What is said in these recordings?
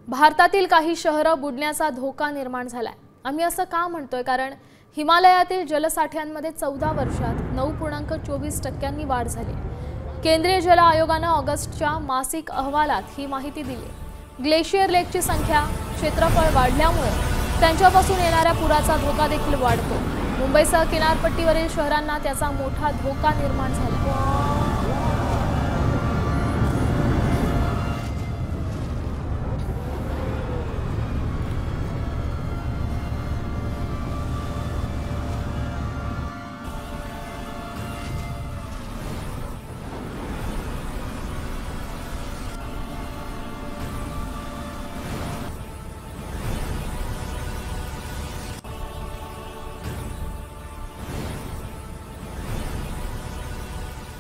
भारतातील काही शहरं बुडण्याचा धोका निर्माण झालाय। आम्ही असं का म्हणतोय? कारण हिमालयातील जलसाठ्यांमध्ये 14 वर्षात 9.24% वाढ झाली। केंद्रीय जल आयोगाने ऑगस्टच्या मासिक अहवालात ही माहिती दिली। ग्लेशियर लेकची संख्या, क्षेत्रफळ वाढल्यामुळे त्यांच्यापासून येणाऱ्या पुराचा धोका देखील वाढतो। मुंबईसह किनारपट्टीवरील शहरांना त्याचा मोठा धोका निर्माण झाला।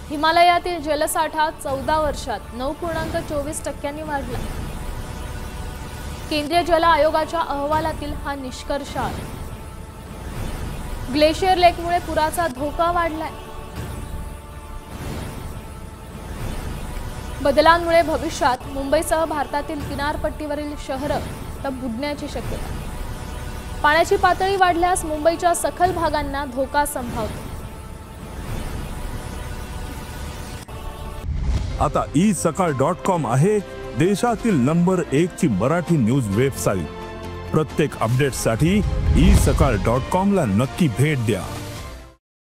हिमालयातील जलसाठा 14 वर्षात 9.24% वाढला। केंद्रीय जल आयोगाच्या अहवालातील हा निष्कर्ष आहे। ग्लेशियर लेकमुळे पुराचा धोका वाढलाय। बदलांमुळे भविष्यात मुंबईसह भारतातील किनारपट्टीवरील शहरं बुडण्याची शक्यता। पाण्याची पातळी वाढल्यास मुंबईच्या सखल भागांना धोका संभावतो। आता isakal.com आहे देशातील नंबर 1 ची मराठी न्यूज वेबसाईट। प्रत्येक अपडेटसाठी isakal.com ला नक्की भेट द्या।